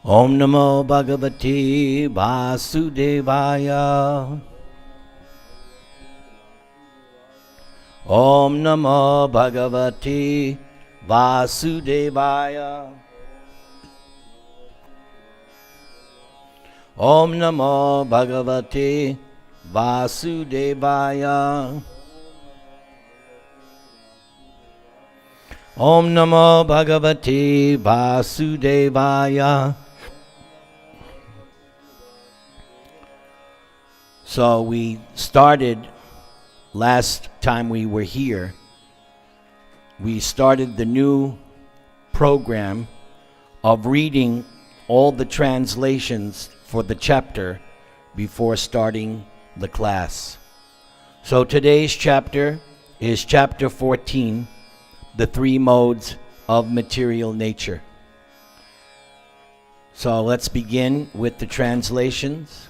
Om Namo Bhagavate Vasudevaya. Om Namo Bhagavate Vasudevaya. Om Namo Bhagavate Vasudevaya. Om Namo Bhagavate Vasudevaya. So we started, last time we were here, we started the new program of reading all the translations for the chapter before starting the class. So today's chapter is chapter 14, the three modes of material nature. So let's begin with the translations.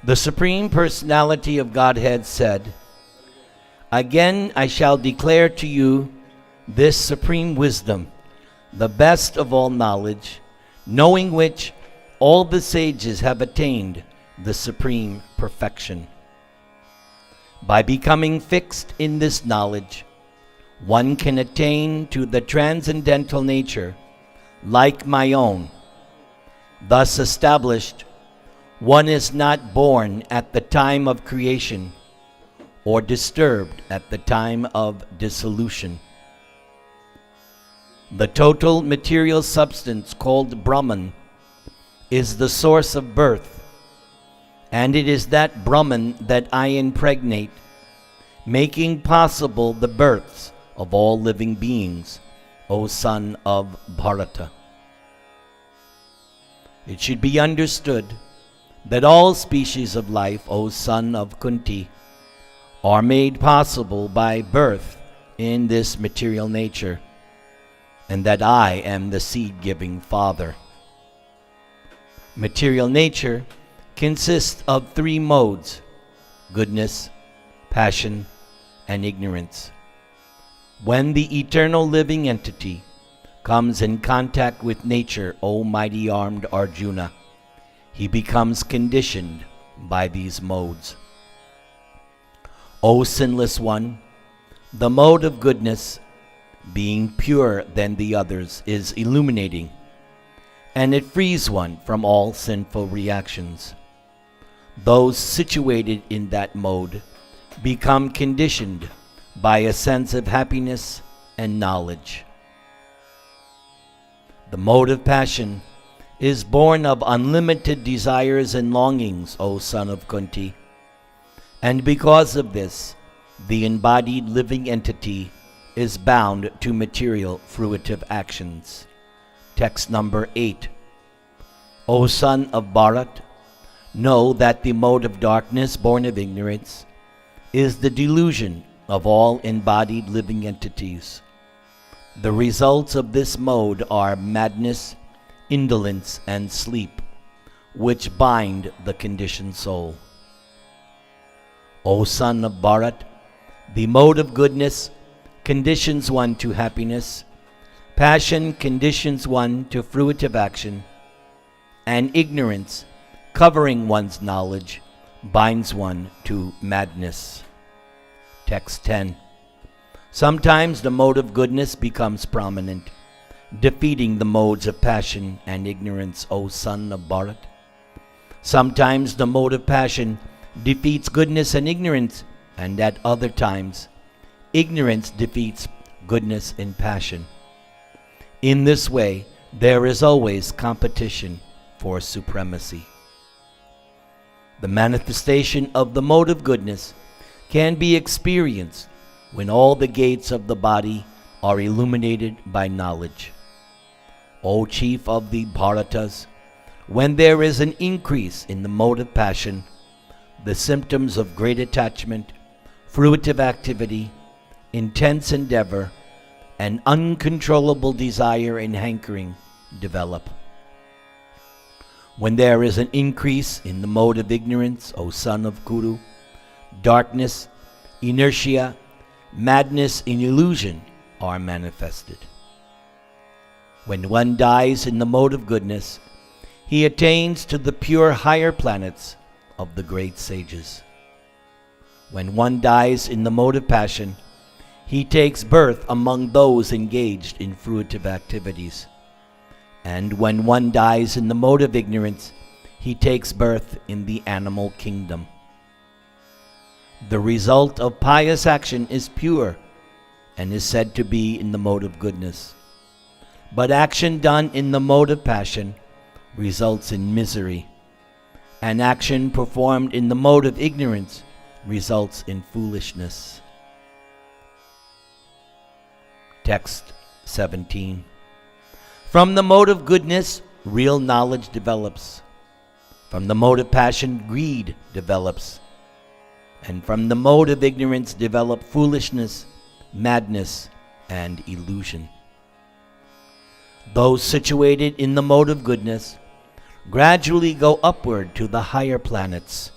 The Supreme Personality of Godhead said, "Again I shall declare to you this supreme wisdom, the best of all knowledge, knowing which all the sages have attained the supreme perfection. By becoming fixed in this knowledge, one can attain to the transcendental nature like my own. Thus established, one is not born at the time of creation or disturbed at the time of dissolution. The total material substance called Brahman is the source of birth, and it is that Brahman that I impregnate, making possible the births of all living beings, O son of Bharata. It should be understood that all species of life, O son of Kunti, are made possible by birth in this material nature, and that I am the seed-giving Father. Material nature consists of three modes: goodness, passion, and ignorance. When the eternal living entity comes in contact with nature, O mighty-armed Arjuna, he becomes conditioned by these modes. O sinless one, the mode of goodness, being purer than the others, is illuminating, and it frees one from all sinful reactions. Those situated in that mode become conditioned by a sense of happiness and knowledge. The mode of passion is born of unlimited desires and longings, O son of Kunti, and because of this, the embodied living entity is bound to material fruitive actions. Text number 8. O son of Bharat, know that the mode of darkness born of ignorance is the delusion of all embodied living entities. The results of this mode are madness, indolence, and sleep, which bind the conditioned soul. O son of Bharat, the mode of goodness conditions one to happiness, passion conditions one to fruitive action, and ignorance, covering one's knowledge, binds one to madness. Text 10. Sometimes the mode of goodness becomes prominent, defeating the modes of passion and ignorance, O son of Bharat. Sometimes the mode of passion defeats goodness and ignorance, and at other times, ignorance defeats goodness and passion. In this way, there is always competition for supremacy. The manifestation of the mode of goodness can be experienced when all the gates of the body are illuminated by knowledge. O chief of the Bharatas, when there is an increase in the mode of passion, the symptoms of great attachment, fruitive activity, intense endeavor, and uncontrollable desire and hankering develop. When there is an increase in the mode of ignorance, O son of Kuru, darkness, inertia, madness, and illusion are manifested. When one dies in the mode of goodness, he attains to the pure higher planets of the great sages. When one dies in the mode of passion, he takes birth among those engaged in fruitive activities. And when one dies in the mode of ignorance, he takes birth in the animal kingdom. The result of pious action is pure and is said to be in the mode of goodness. But action done in the mode of passion results in misery, and action performed in the mode of ignorance results in foolishness. Text 17. From the mode of goodness, real knowledge develops. From the mode of passion, greed develops. And from the mode of ignorance develop foolishness, madness, and illusion. Those situated in the mode of goodness gradually go upward to the higher planets.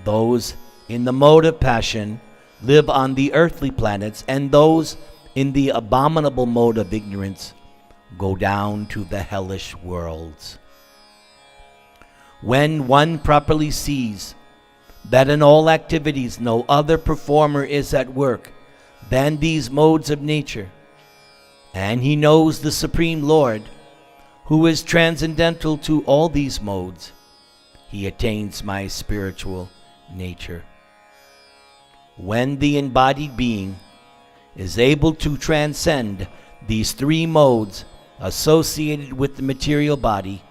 Those in the mode of passion live on the earthly planets, and those in the abominable mode of ignorance go down to the hellish worlds. When one properly sees that in all activities no other performer is at work than these modes of nature, and he knows the Supreme Lord, who is transcendental to all these modes, he attains my spiritual nature. When the embodied being is able to transcend these three modes associated with the material body,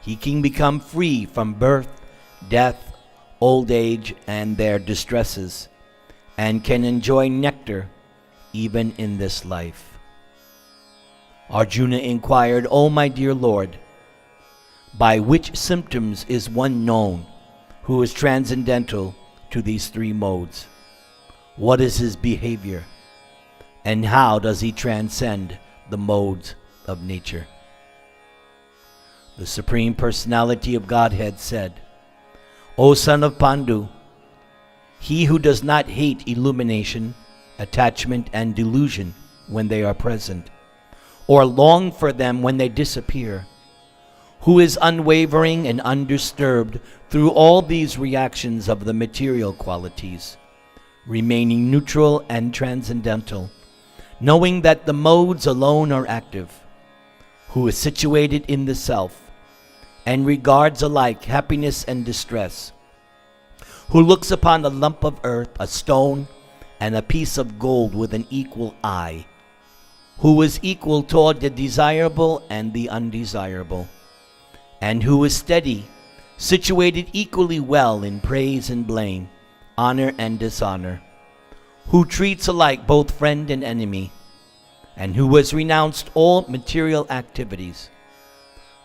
he can become free from birth, death, old age, and their distresses, and can enjoy nectar even in this life. Arjuna inquired, "O my dear Lord, by which symptoms is one known who is transcendental to these three modes? What is his behavior? And how does he transcend the modes of nature?" The Supreme Personality of Godhead said, "O son of Pandu, he who does not hate illumination, attachment, and delusion when they are present, or long for them when they disappear, who is unwavering and undisturbed through all these reactions of the material qualities, remaining neutral and transcendental, knowing that the modes alone are active, who is situated in the self, and regards alike happiness and distress, who looks upon a lump of earth, a stone, and a piece of gold with an equal eye, who is equal toward the desirable and the undesirable, and who is steady, situated equally well in praise and blame, honor and dishonor, who treats alike both friend and enemy, and who has renounced all material activities.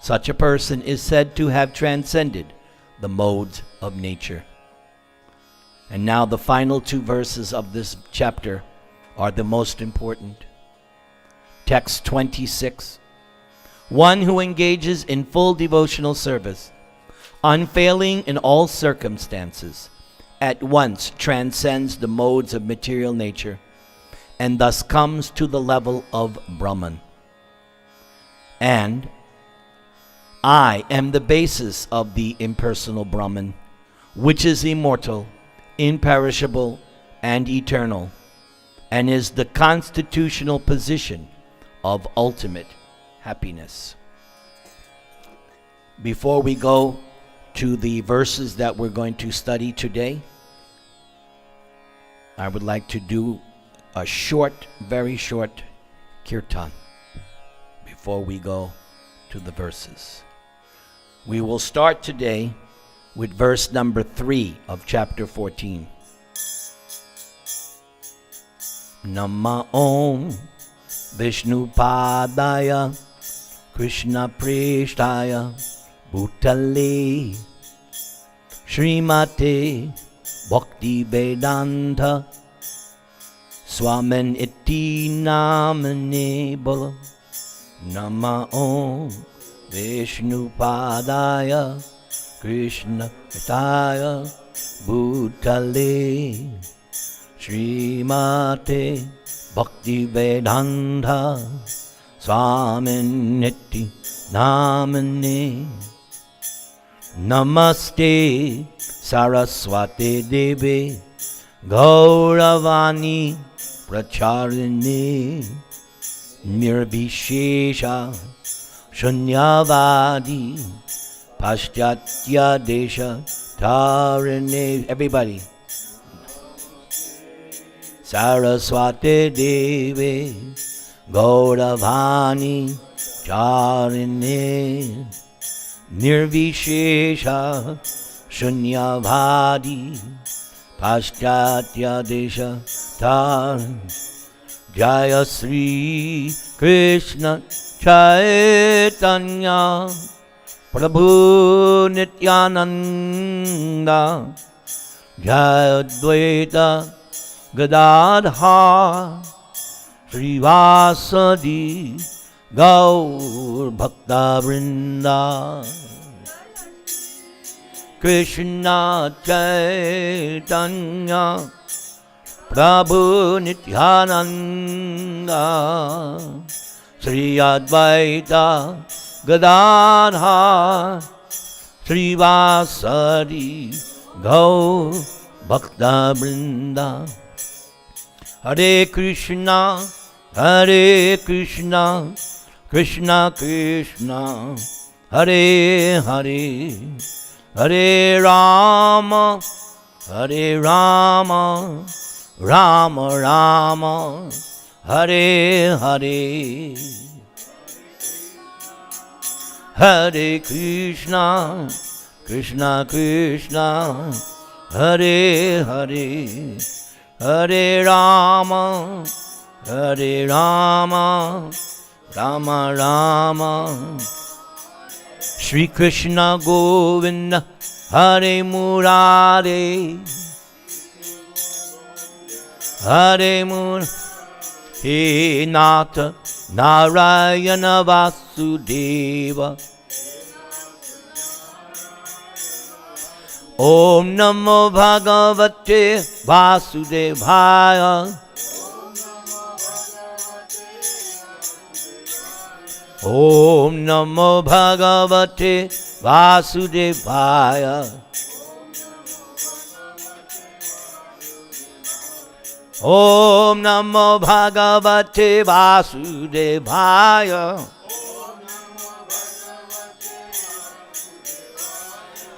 Such a person is said to have transcended the modes of nature." And now the final two verses of this chapter are the most important. Text 26. One who engages in full devotional service, unfailing in all circumstances, at once transcends the modes of material nature, and thus comes to the level of Brahman. And I am the basis of the impersonal Brahman, which is immortal, imperishable, and eternal, and is the constitutional position of ultimate happiness. Before we go to the verses that we're going to study today, I would like to do a short, very short kirtan before we go to the verses. We will start today with verse number 3 of chapter 14. Nama Om Vishnu Padaya Krishna Prishtaya Bhutale Srimate Bhaktivedanta Swami Iti Namane Bolo. Nama Om Vishnu Padaya Krishna Prishtaya Bhutale Srimate Bhaktivedanta Swaminiti Namane. Namaste Saraswati Devi Gauravani Pracharini Nirvishesha Shunyavadi Paschatya Desha Tarine. Everybody. Saraswati Devi Gauravani Charine Nirvishesha Shunyavadi Paschatya Desha Tar. Jaya Sri Krishna Chaitanya Prabhu Nityananda Jaya Advaita Gadadhar Srivasadi Gaur Bhakta Vrinda. Krishna Chaitanya Prabhu Nityananda Sri Advaita Gadadhar Srivasadi Gaur Bhakta Vrinda. Hare Krishna, Hare Krishna, Krishna Krishna, Hare Hare, Hare Rama, Hare Rama, Rama Rama, Hare Hare. Hare Krishna, Krishna Krishna, Hare Hare, Hare Rama, Hare Rama, Rama Rama. Shri Krishna Govinda, Hare Murare, Hare Murare. He Nata Narayana Vasudeva. Om Namo Bhagavate Vasudevaya. Om Namo Bhagavate Vasudevaya. Om Namo Bhagavate Vasudevaya.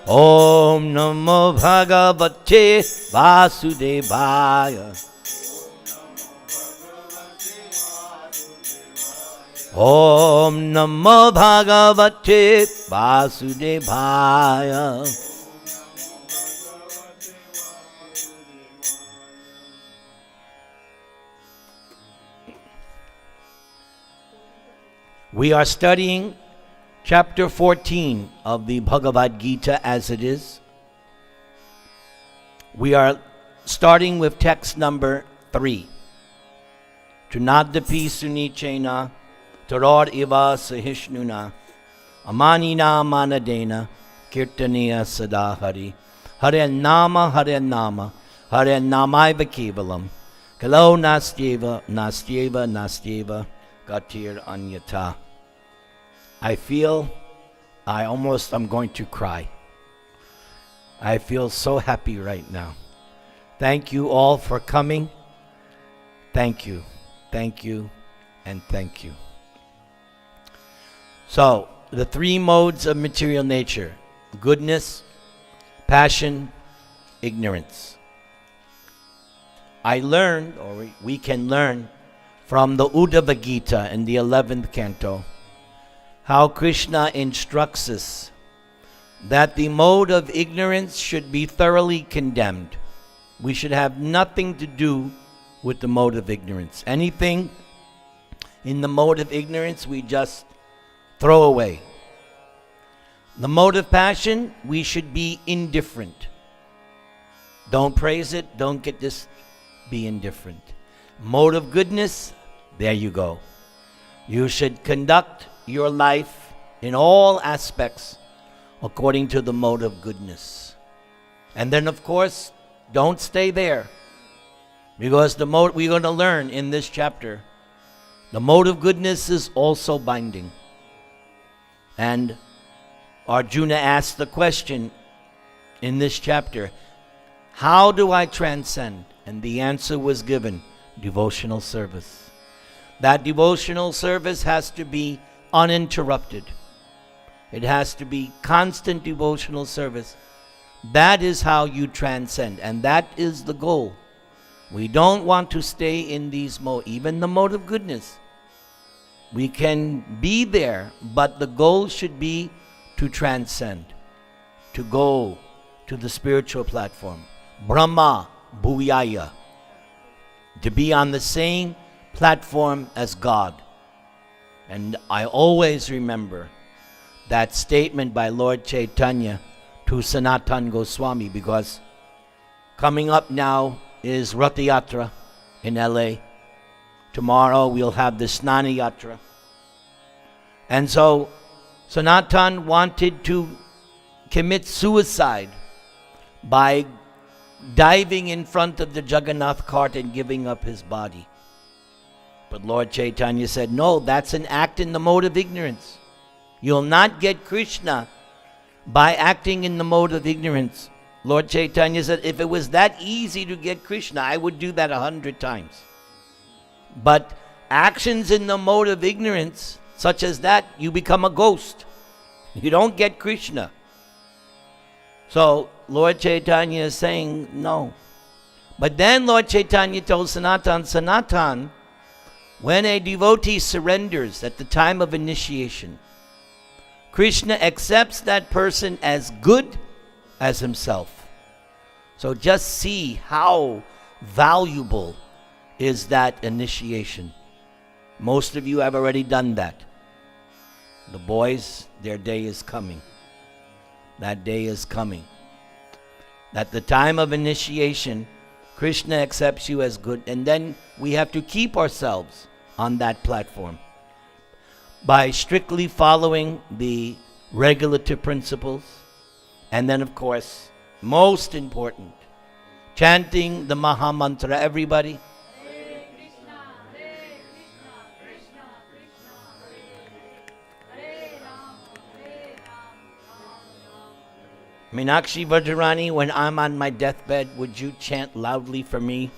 Om Namo Bhagavate Vasudevaya. Om Namo Bhagavate Vasudevaya. We are studying Chapter 14 of the Bhagavad-gita As It Is. We are starting with text number 3. Tunadapi sunichena taror iva sahishnuna amanina manadena kirtaniya sadahari hare nama hare nama hare namaiva kevalam kalo nastyeva nastyeva nastyeva gatir anyata. I feel I'm going to cry. I feel so happy right now. Thank you all for coming. Thank you, and thank you. So, the 3 modes of material nature: goodness, passion, ignorance. I learned, or we can learn, from the Bhagavad-gita in the 11th canto, how Krishna instructs us that the mode of ignorance should be thoroughly condemned. We should have nothing to do with the mode of ignorance. Anything in the mode of ignorance, we just throw away. The mode of passion, we should be indifferent. Don't praise it, don't get this, be indifferent. Mode of goodness, there you go. You should conduct your life in all aspects according to the mode of goodness. And then, of course, don't stay there, because the mode we're going to learn in this chapter, The mode of goodness is also binding. And Arjuna asked the question in this chapter, how do I transcend? And the answer was given, devotional service. That devotional service has to be uninterrupted. It has to be constant devotional service. That is how you transcend, and that is the goal. We don't want to stay in these modes, even the mode of goodness. We can be there, but the goal should be to transcend, to go to the spiritual platform. Brahma Bhuyaya, to be on the same platform as God. And I always remember that statement by Lord Chaitanya to Sanatan Goswami, because coming up now is Rath Yatra in LA. Tomorrow we'll have the Snana Yatra. And so Sanatan wanted to commit suicide by diving in front of the Jagannath cart and giving up his body. But Lord Chaitanya said, no, that's an act in the mode of ignorance. You'll not get Krishna by acting in the mode of ignorance. Lord Chaitanya said, if it was that easy to get Krishna, I would do that 100 times. But actions in the mode of ignorance, such as that, you become a ghost. You don't get Krishna. So Lord Chaitanya is saying no. But then Lord Chaitanya told Sanatan, when a devotee surrenders at the time of initiation, Krishna accepts that person as good as himself. So just see how valuable is that initiation. Most of you have already done that. The boys, their day is coming. That day is coming. At the time of initiation, Krishna accepts you as good, and then we have to keep ourselves on that platform by strictly following the regulative principles, and then of course, most important, chanting the Maha Mantra. Everybody. Hare Krishna, Krishna Krishna, Hare Hare Ram, Ram Ram. Meenakshi Vajrani, when I'm on my deathbed, would you chant loudly for me?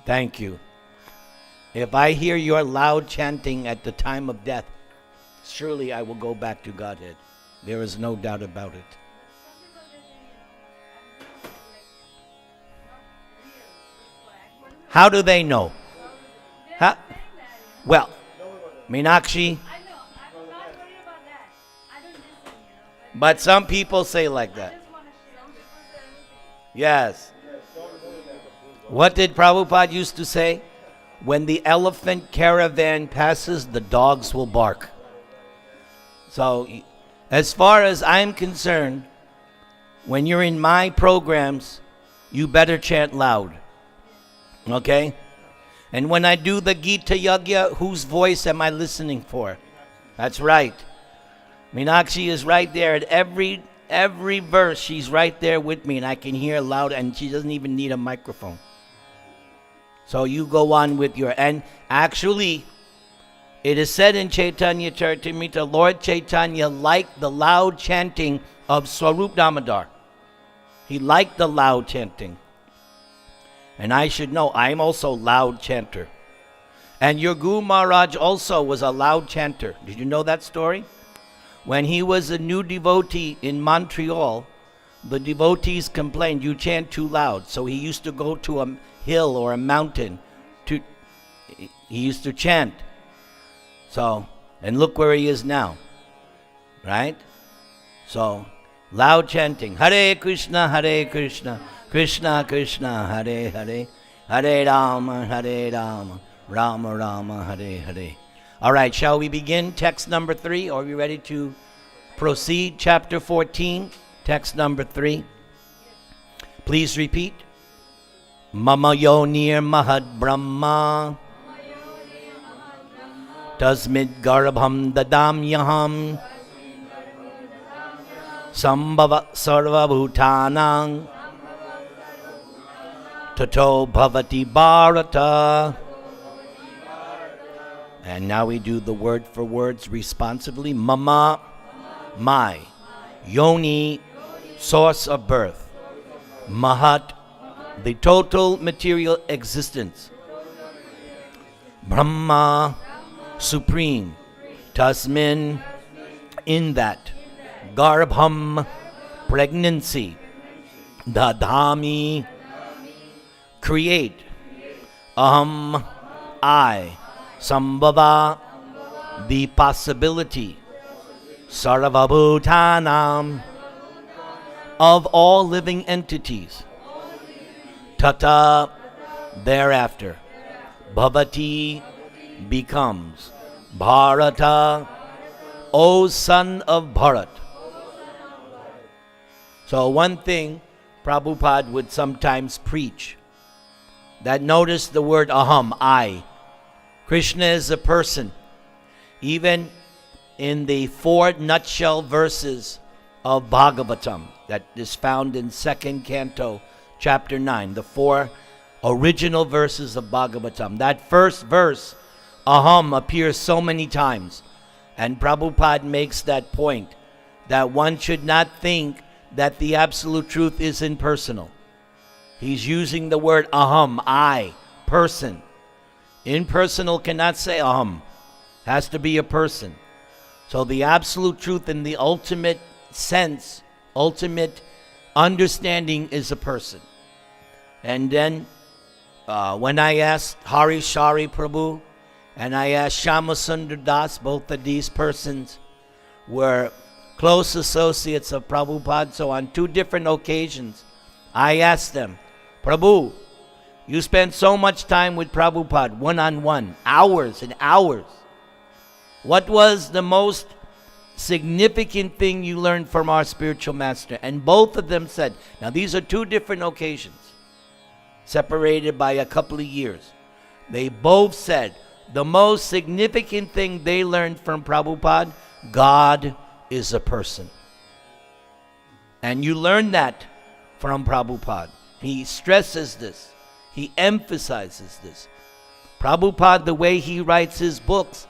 Thank you. If I hear your loud chanting at the time of death, surely I will go back to Godhead. There is no doubt about it. How do they know? How? Well, Meenakshi, I know, I'm not worried about that. I don't listen, but some people say like I that. just want to share. Some people say anything. Yes. What did Prabhupada used to say? When the elephant caravan passes, the dogs will bark. So, as far as I'm concerned, when you're in my programs, you better chant loud. Okay? And when I do the Gita Yagya, whose voice am I listening for? That's right. Meenakshi is right there at every verse. She's right there with me, and I can hear loud, and she doesn't even need a microphone. So you go on with your, and actually, it is said in Chaitanya Charitamrita, Lord Chaitanya liked the loud chanting of Swarup Damodar. He liked the loud chanting. And I should know, I'm also loud chanter. And your Guru Maharaj also was a loud chanter. Did you know that story? When he was a new devotee in Montreal, the devotees complained, you chant too loud. So he used to go to a hill or a mountain. He used to chant. So, and look where he is now. Right? So, loud chanting. Hare Krishna, Krishna Krishna, Hare Hare, Hare Rama, Rama Rama, Hare Hare. All right, shall we begin? Text number 3. Are we ready to proceed? Chapter 14, text number 3. Please repeat. Mama yonir mahad brahma tasmid garbham dadam yaham sambhava sarva bhutanang tato bhavati bharata And now we do the word for words responsively. Mama, my. Yoni, source of birth. Mahat, the total material existence. Brahma, supreme. Tasmin, in that. Garbham, pregnancy. Dadhami, create. Aham, I. Sambhava, the possibility. Sarvabhutanam, of all living entities. Tata, thereafter. Bhavati, becomes. Bharata, O son of Bharat. So one thing Prabhupada would sometimes preach, that notice the word aham, I. Krishna is a person. Even in the 4 nutshell verses of Bhagavatam that is found in 2nd Canto, chapter 9, the 4 original verses of Bhagavatam. That first verse, aham, appears so many times. And Prabhupada makes that point, that one should not think that the absolute truth is impersonal. He's using the word aham, I, person. Impersonal cannot say aham. Has to be a person. So the absolute truth in the ultimate sense, ultimate understanding is a person. And then when I asked Hari Shari Prabhu and I asked Shama Sundar Das, both of these persons were close associates of Prabhupada. So on 2 different occasions, I asked them, Prabhu, you spend so much time with Prabhupada, one-on-one, hours and hours. What was the most significant thing you learned from our spiritual master? And both of them said, now these are 2 different occasions, separated by a couple of years. They both said, the most significant thing they learned from Prabhupada, God is a person. And you learn that from Prabhupada. He stresses this. He emphasizes this. Prabhupada, the way he writes his books,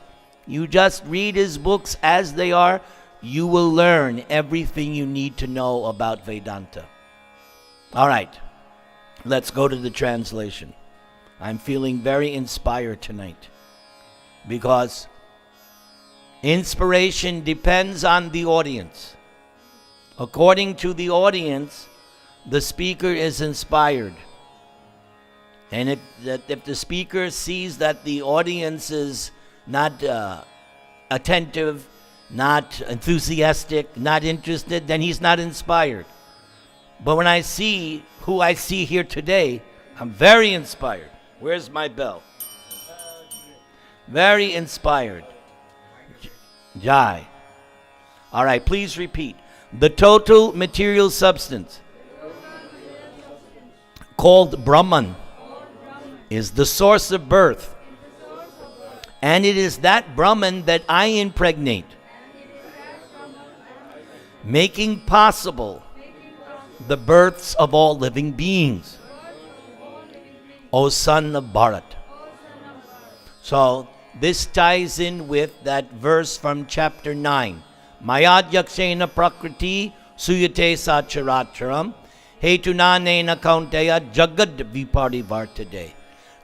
you just read his books as they are, you will learn everything you need to know about Vedanta. All right, let's go to the translation. I'm feeling very inspired tonight because inspiration depends on the audience. According to the audience, the speaker is inspired. And if the speaker sees that the audience is not attentive, not enthusiastic, not interested, then he's not inspired. But when I see who I see here today, I'm very inspired. Where's my bell? Very inspired. Jai. All right, please repeat. The total material substance called Brahman is the source of birth. And it is that Brahman that I impregnate, making possible the births of all living beings. O son of Bharat. So this ties in with that verse from chapter 9. Mayadhyakshena prakriti suyate sacharacharam hetunanena kaunteya jagad viparivartade.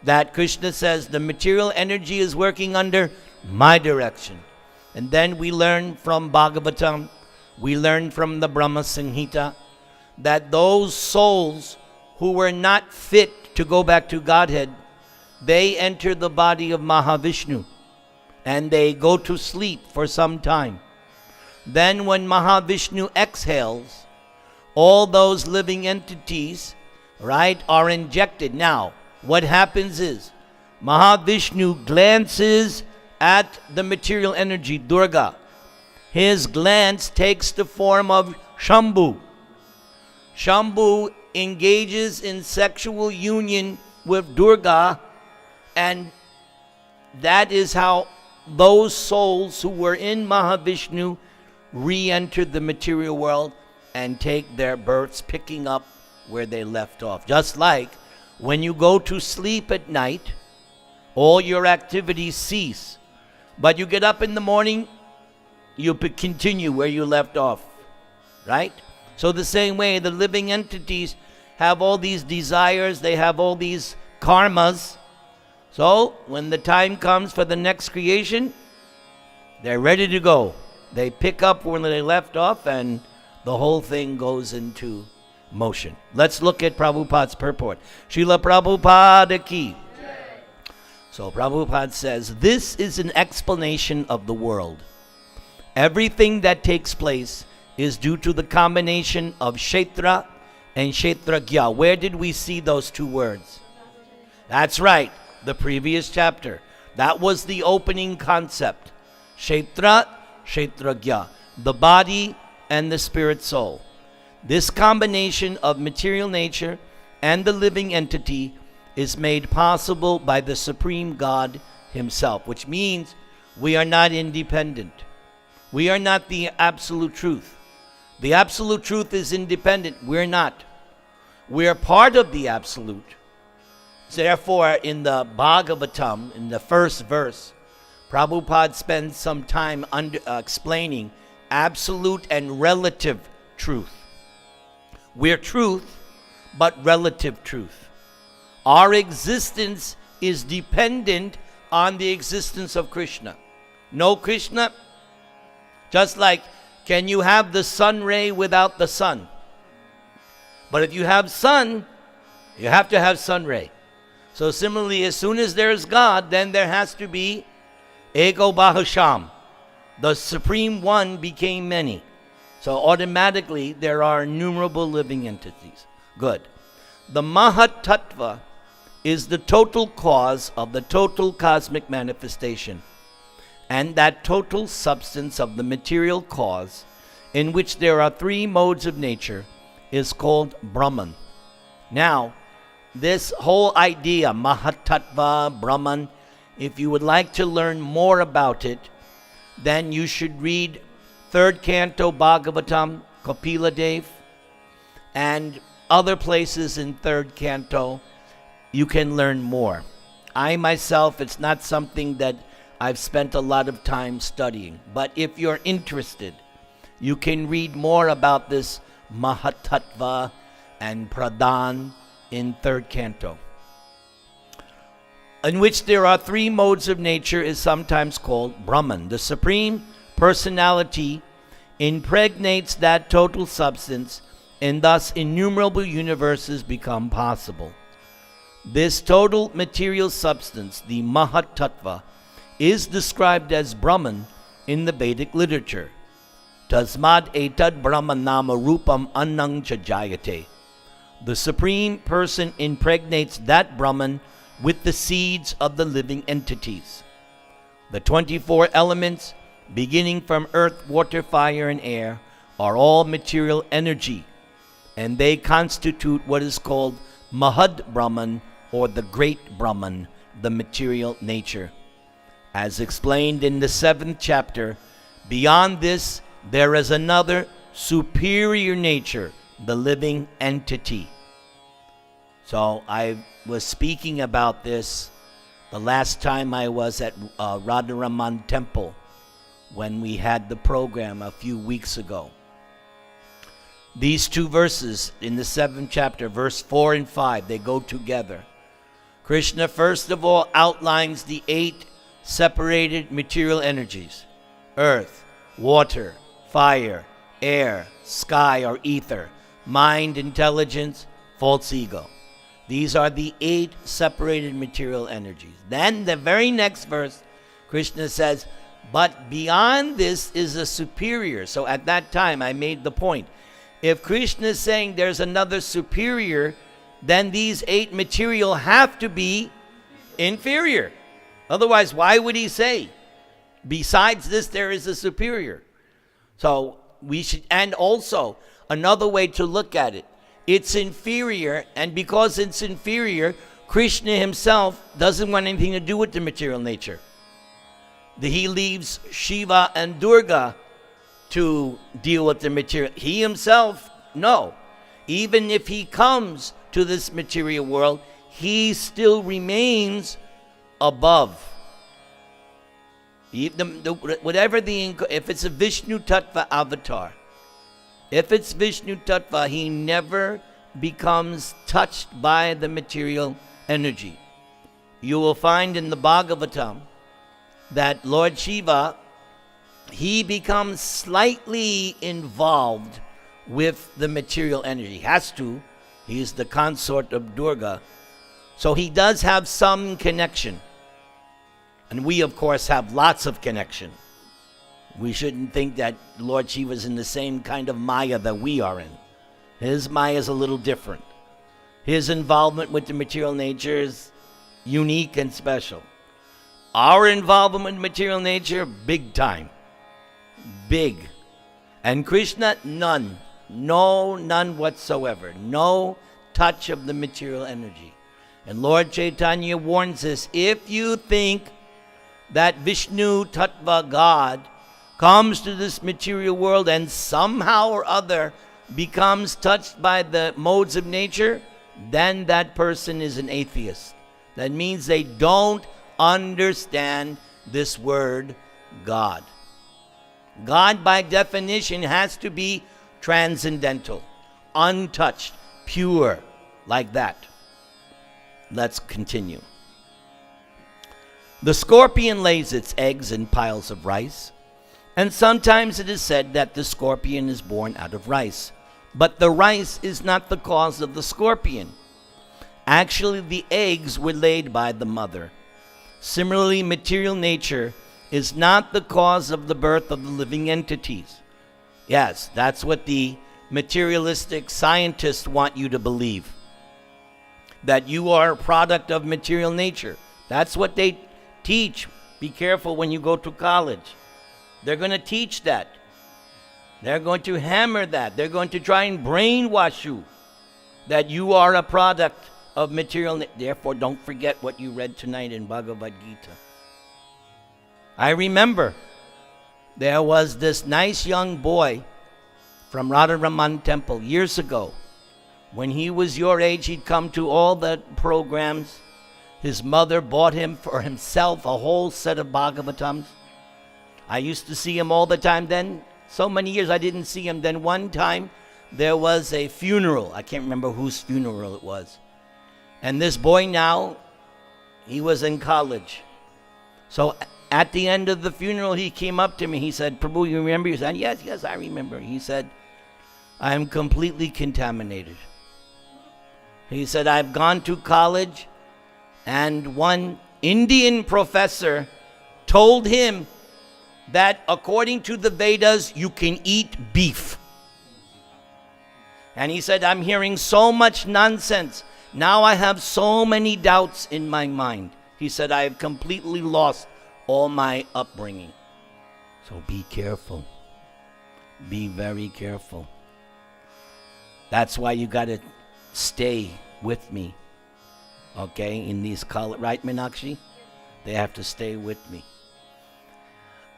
That Krishna says the material energy is working under my direction. And then we learn from Bhagavatam, we learn from the Brahma Samhita, that those souls who were not fit to go back to Godhead, they enter the body of Mahavishnu and they go to sleep for some time. Then when Mahavishnu exhales, all those living entities, right, are injected. Now, what happens is, Mahavishnu glances at the material energy, Durga. His glance takes the form of Shambhu. Shambhu engages in sexual union with Durga, and that is how those souls who were in Mahavishnu re-enter the material world and take their births, picking up where they left off. Just like when you go to sleep at night, all your activities cease. But you get up in the morning, you continue where you left off, right? So the same way, the living entities have all these desires, they have all these karmas. So when the time comes for the next creation, they're ready to go. They pick up where they left off and the whole thing goes into motion. Let's look at Prabhupada's purport. Srila Prabhupada ki. So Prabhupada says, this is an explanation of the world. Everything that takes place is due to the combination of Kshetra and Kshetragya. Where did we see those two words? That's right, the previous chapter. That was the opening concept. Kshetra, Kshetragya, the body and the spirit soul. This combination of material nature and the living entity is made possible by the Supreme God Himself, which means we are not independent. We are not the absolute truth. The absolute truth is independent. We're not. We're part of the absolute. So therefore, in the Bhagavatam, in the first verse, Prabhupada spends some time explaining absolute and relative truth. We're truth, but relative truth. Our existence is dependent on the existence of Krishna. No Krishna, just like, can you have the sun ray without the sun? But if you have sun, you have to have sun ray. So similarly, as soon as there's God, then there has to be Ego Bahasham. The Supreme One became many. So automatically, there are innumerable living entities. Good. The Mahat Tattva is the total cause of the total cosmic manifestation, and that total substance of the material cause, in which there are three modes of nature, is called Brahman. Now, this whole idea, Mahatattva, Brahman, if you would like to learn more about it, then you should read 3rd Canto Bhagavatam, Kapila Dev, and other places in 3rd Canto. You can learn more. I myself, it's not something that I've spent a lot of time studying, but if you're interested, you can read more about this Mahatattva and Pradhan in 3rd Canto, in which there are three modes of nature, is sometimes called Brahman. The Supreme Personality impregnates that total substance, and thus innumerable universes become possible. This total material substance, the Mahat Tattva, is described as Brahman in the Vedic literature. Tasmad etad Brahman nama rupam annang chajayate. The Supreme Person impregnates that Brahman with the seeds of the living entities. The 24 elements, beginning from earth, water, fire, and air, are all material energy, and they constitute what is called Mahad Brahman, or the Great Brahman, the material nature. As explained in the 7th chapter, beyond this, there is another superior nature, the living entity. So I was speaking about this the last time I was at Radharaman Temple, when we had the program a few weeks ago. These two verses in the 7th chapter, verse 4 and 5, they go together. Krishna, first of all, outlines the 8 separated material energies: earth, water, fire, air, sky or ether, mind, intelligence, false ego. These are the 8 separated material energies. Then the very next verse, Krishna says, but beyond this is a superior. So at that time I made the point, if Krishna is saying there's another superior, then these 8 material have to be inferior. Otherwise, why would he say, besides this, there is a superior? So we should, and also another way to look at it, it's inferior, and because it's inferior, Krishna himself doesn't want anything to do with the material nature. He leaves Shiva and Durga to deal with the material. He himself, no. Even if he comes to this material world, he still remains above. If it's a Vishnu Tattva avatar, if it's Vishnu Tattva, he never becomes touched by the material energy. You will find in the Bhagavatam that Lord Shiva, he becomes slightly involved with the material energy. He has to. He is the consort of Durga. So he does have some connection. And we, of course, have lots of connection. We shouldn't think that Lord Shiva is in the same kind of Maya that we are in. His Maya is a little different. His involvement with the material nature is unique and special. Our involvement with material nature, big time. Big. And Krishna, none. No, none whatsoever. No touch of the material energy. And Lord Chaitanya warns us, if you think that Vishnu Tattva God comes to this material world and somehow or other becomes touched by the modes of nature, then that person is an atheist. That means they don't understand this word God. God, by definition, has to be transcendental, untouched, pure, like that. Let's continue. The scorpion lays its eggs in piles of rice, and sometimes it is said that the scorpion is born out of rice. But the rice is not the cause of the scorpion. Actually, the eggs were laid by the mother. Similarly, material nature is not the cause of the birth of the living entities. Yes, that's what the materialistic scientists want you to believe. That you are a product of material nature. That's what they teach. Be careful when you go to college. They're going to teach that. They're going to hammer that. They're going to try and brainwash you that you are a product of material nature. Therefore, don't forget what you read tonight in Bhagavad-gita. I remember there was this nice young boy from Radharaman Temple years ago. When he was your age, he'd come to all the programs. His mother bought him for himself a whole set of Bhagavatams. I used to see him all the time then. So many years I didn't see him. Then one time there was a funeral. I can't remember whose funeral it was. And this boy now, he was in college. So at the end of the funeral, he came up to me. He said, Prabhu, you remember? He said, yes, I remember. He said, I am completely contaminated. He said, I've gone to college, and one Indian professor told him that according to the Vedas, you can eat beef. And he said, I'm hearing so much nonsense. Now I have so many doubts in my mind. He said, I have completely lost all my upbringing. So be careful. Be very careful. That's why you got to stay with me. Okay, in these college, right, Meenakshi? They have to stay with me.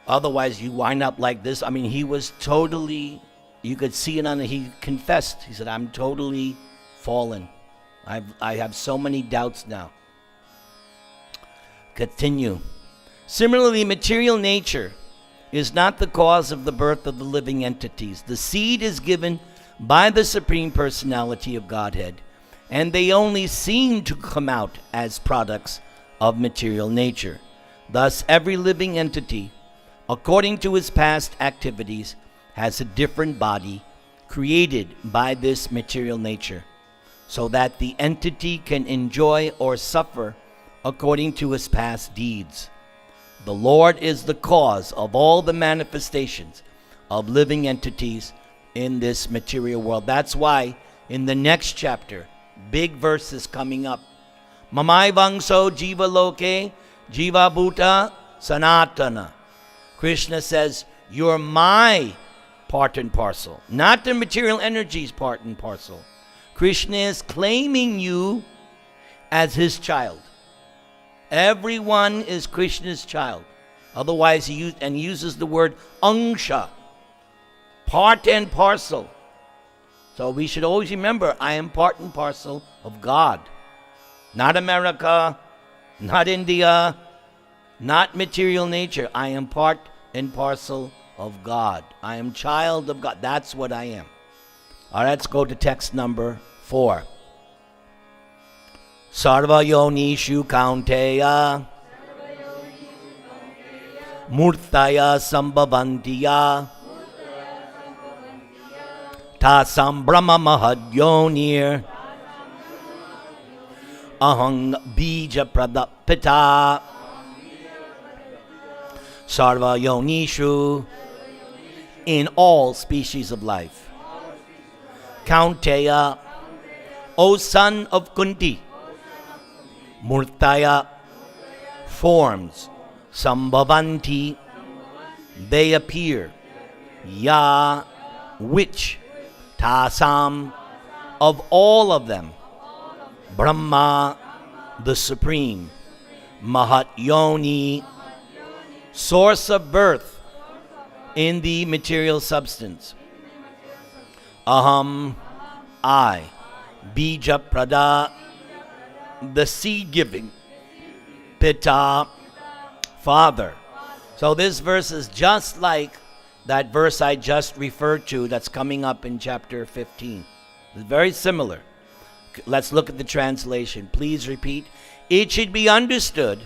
Otherwise, you wind up like this. I mean, he was totally, you could see it on, he confessed. He said, I'm totally fallen. I have so many doubts now. Continue. Similarly, material nature is not the cause of the birth of the living entities. The seed is given by the Supreme Personality of Godhead, and they only seem to come out as products of material nature. Thus, every living entity, according to his past activities, has a different body created by this material nature, so that the entity can enjoy or suffer according to his past deeds. The Lord is the cause of all the manifestations of living entities in this material world. That's why in the next chapter, big verses coming up. Mamai vangso jiva loke jiva bhuta sanatana. Krishna says, you're my part and parcel, not the material energies part and parcel. Krishna is claiming you as his child. Everyone is Krishna's child. Otherwise, he uses the word angsha, part and parcel. So we should always remember, I am part and parcel of God. Not America, not India, not material nature. I am part and parcel of God. I am child of God. That's what I am. All right, let's go to text number 4. Sarva yonishu kaunteya murtaya sambhavantiya tasam brahma mahadyonir ahang bija pradapita sarva yonishu, in all species of life. Kaunteya, O son of Kunti. Murtaya, forms. Sambhavanti, they appear. Ya, which. Tasam, of all of them. Brahma, the supreme. Mahat Yoni, source of birth in the material substance. Aham, I. Bija Prada, the seed giving. Pita, father. So this verse is just like that verse I just referred to that's coming up in chapter 15. It's very similar. Let's look at the translation. Please repeat. It should be understood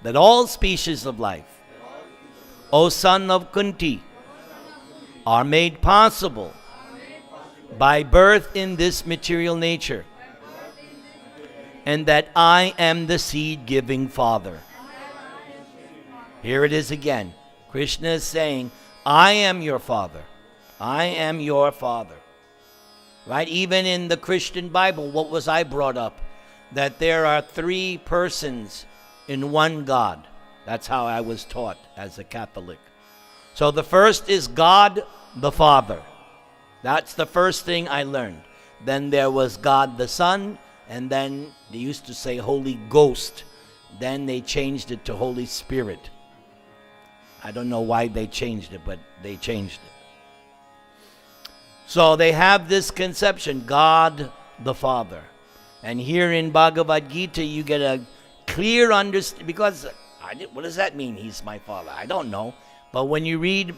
that all species of life, O son of Kunti, are made possible by birth in this material nature, and that I am the seed-giving Father. Here it is again. Krishna is saying, I am your Father. I am your Father. Right? Even in the Christian Bible, what was I brought up? That there are 3 persons in one God. That's how I was taught as a Catholic. So the first is God the Father. That's the first thing I learned. Then there was God the Son, and then they used to say Holy Ghost. Then they changed it to Holy Spirit. I don't know why they changed it, but they changed it. So they have this conception, God the Father. And here in Bhagavad-gita, you get a clear understanding, because what does that mean, He's my Father? I don't know. But when you read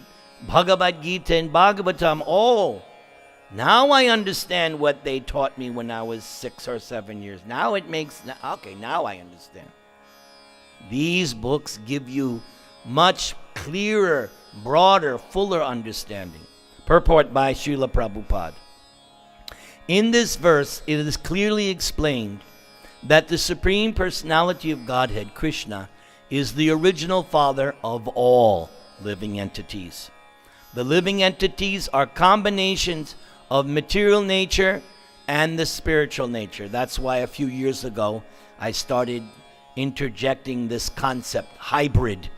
Bhagavad-gita and Bhagavatam, now I understand what they taught me when I was 6 or 7 years. Now it makes, okay, now I understand. These books give you much clearer, broader, fuller understanding. Purport by Srila Prabhupada. In this verse, it is clearly explained that the Supreme Personality of Godhead, Krishna, is the original Father of all living entities. The living entities are combinations of material nature and the spiritual nature. That's why a few years ago I started interjecting this concept, hybrid.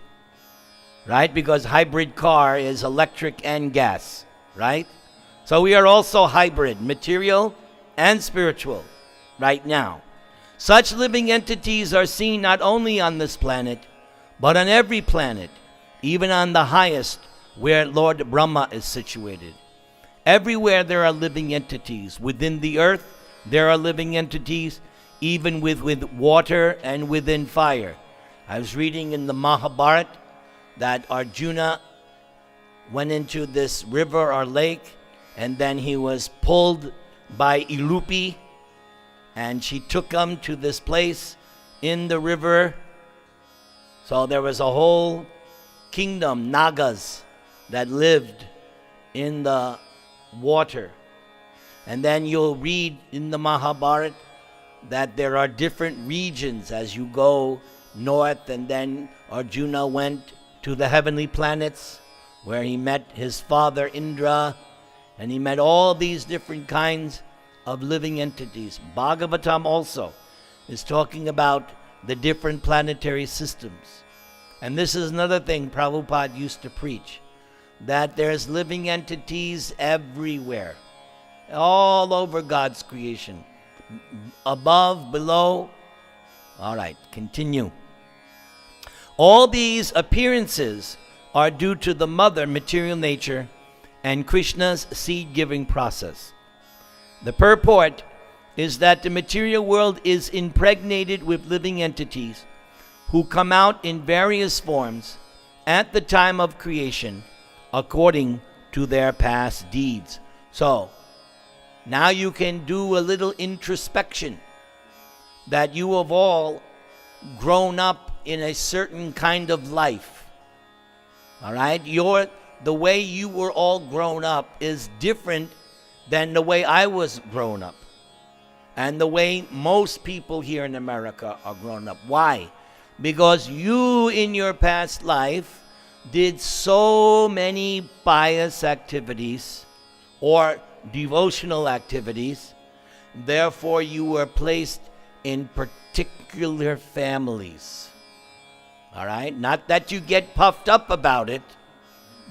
Right? Because hybrid car is electric and gas. Right? So we are also hybrid, material and spiritual, right now. Such living entities are seen not only on this planet, but on every planet, even on the highest, where Lord Brahma is situated. Everywhere there are living entities. Within the earth, there are living entities, even with water and within fire. I was reading in the Mahabharata that Arjuna went into this river or lake, and then he was pulled by Ilupi, and she took him to this place in the river. So there was a whole kingdom, Nagas, that lived in the water. And then you'll read in the Mahabharata that there are different regions as you go north, and then Arjuna went to the heavenly planets where he met his father Indra, and he met all these different kinds of living entities. Bhagavatam also is talking about the different planetary systems. And this is another thing Prabhupada used to preach, that there's living entities everywhere, all over God's creation, above, below. All right, continue. All these appearances are due to the mother material nature and Krishna's seed-giving process. The purport is that the material world is impregnated with living entities who come out in various forms at the time of creation according to their past deeds. So, now you can do a little introspection that you have all grown up in a certain kind of life. All right? The way you were all grown up is different than the way I was grown up. And the way most people here in America are grown up. Why? Because you in your past life did so many pious activities or devotional activities. Therefore, you were placed in particular families. All right? Not that you get puffed up about it,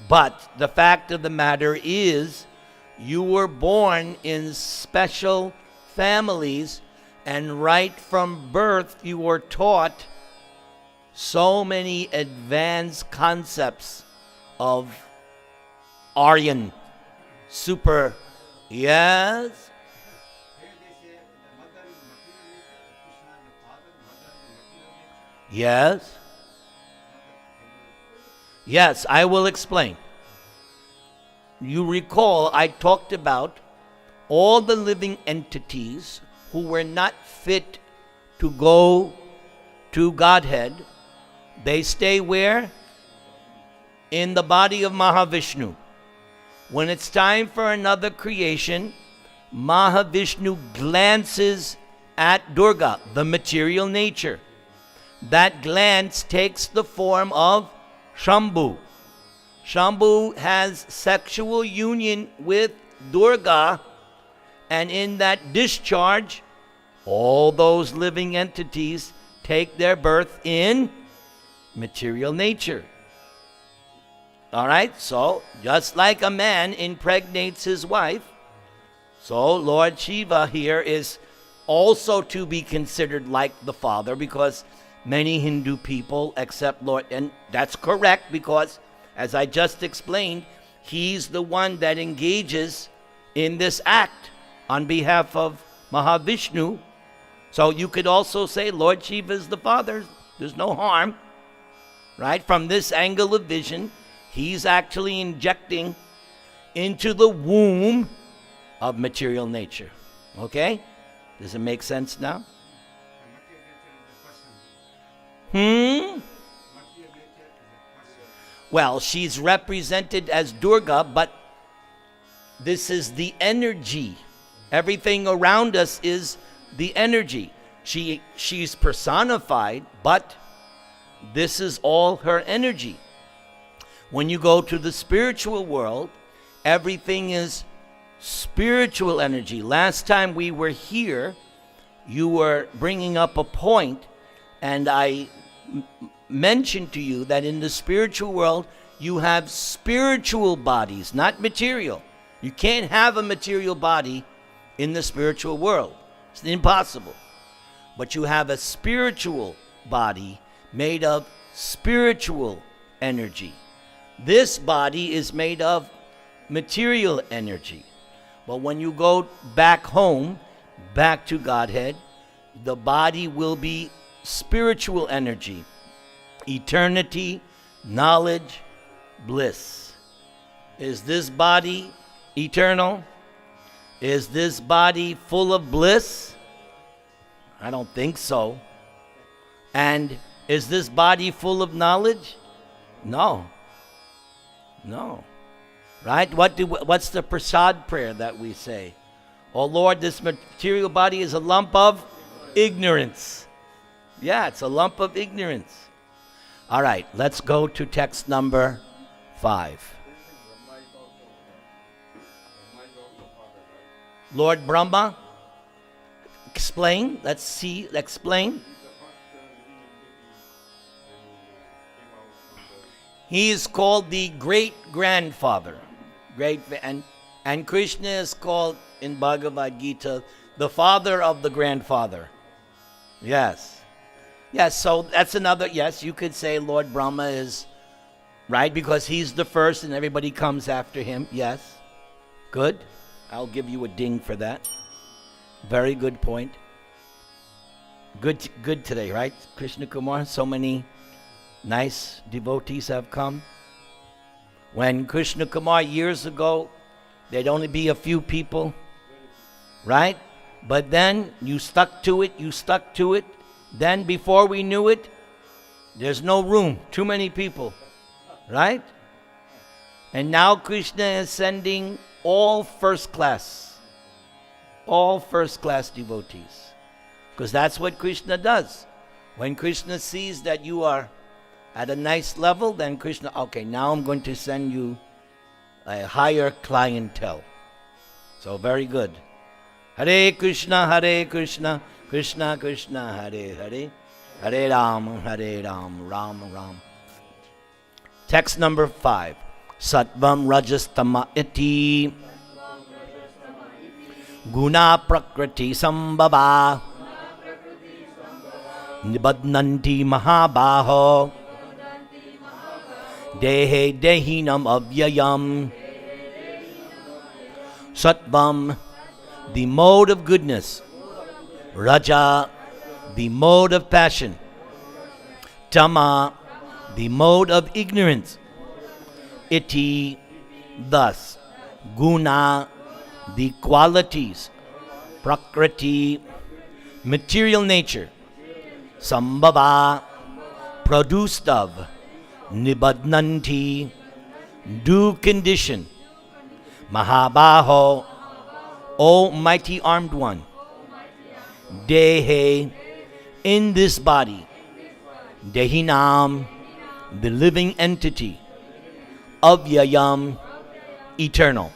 but the fact of the matter is you were born in special families, and right from birth you were taught so many advanced concepts of Aryan super. Yes? Yes? Yes, I will explain. You recall I talked about all the living entities who were not fit to go to Godhead. They stay where? In the body of Mahavishnu. When it's time for another creation, Mahavishnu glances at Durga, the material nature. That glance takes the form of Shambhu. Shambhu has sexual union with Durga, and in that discharge, all those living entities take their birth in material nature. All right, so just like a man impregnates his wife, so Lord Shiva here is also to be considered like the father, because many Hindu people accept Lord, and that's correct, because as I just explained, he's the one that engages in this act on behalf of Mahavishnu. So you could also say Lord Shiva is the father. There's no harm, right? From this angle of vision, he's actually injecting into the womb of material nature. Okay? Does it make sense now? Well, she's represented as Durga, but this is the energy. Everything around us is the energy. She's personified, but this is all her energy. When you go to the spiritual world, everything is spiritual energy. Last time we were here, you were bringing up a point, and I mentioned to you that in the spiritual world, you have spiritual bodies, not material. You can't have a material body in the spiritual world. It's impossible. But you have a spiritual body made of spiritual energy. This body is made of material energy. But when you go back home, back to Godhead, the body will be spiritual energy. Eternity, knowledge, bliss. Is this body eternal? Is this body full of bliss? I don't think so. And is this body full of knowledge? No. No. Right? What's the prasad prayer that we say? Oh Lord, this material body is a lump of ignorance. Yeah, it's a lump of ignorance. All right, let's go to text number 5. Lord Brahma, explain. Let's see, explain. He is called the great-grandfather. And Krishna is called in Bhagavad-gita the father of the grandfather. Yes. Yes, so that's another, yes, you could say Lord Brahma is, right, because he's the first and everybody comes after him. Yes. Good. I'll give you a ding for that. Very good point. Good today, right, Krishna Kumar? So many nice devotees have come. When Krishna Kumar years ago, there'd only be a few people, right? But then you stuck to it. Then before we knew it, there's no room, too many people, right? And now Krishna is sending all first class devotees. Because that's what Krishna does. When Krishna sees that you are at a nice level, then Krishna, okay, now I'm going to send you a higher clientele. So very good. Hare Krishna, Krishna Krishna, Hare Hare, Hare Ram, Ram Ram. Text number 5. Sattvam Rajastama iti Guna Prakriti Sambhava Nibadnanti Mahabaho Dehe Dehinam Avyayam. Sattvam, the mode of goodness. Raja, the mode of passion. Tama, the mode of ignorance. Iti, thus. Guna, the qualities. Prakriti, material nature. Sambhava, produced of. Nibadnanti, due condition. Mahabaho, O mighty armed one. Dehe, in this body. Dehinam, the living entity. Avyayam, eternal.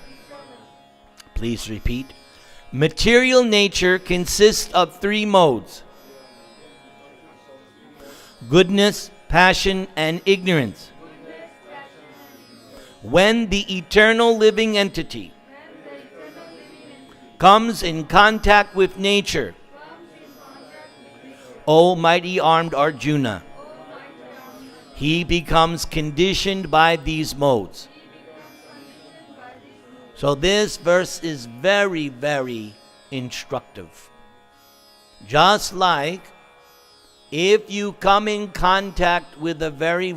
Please repeat. Material nature consists of 3 modes: goodness, passion, and ignorance. When the eternal living entity comes in contact with nature, O mighty armed Arjuna, he becomes conditioned by these modes. So this verse is very, very instructive. Just like if you come in contact with a very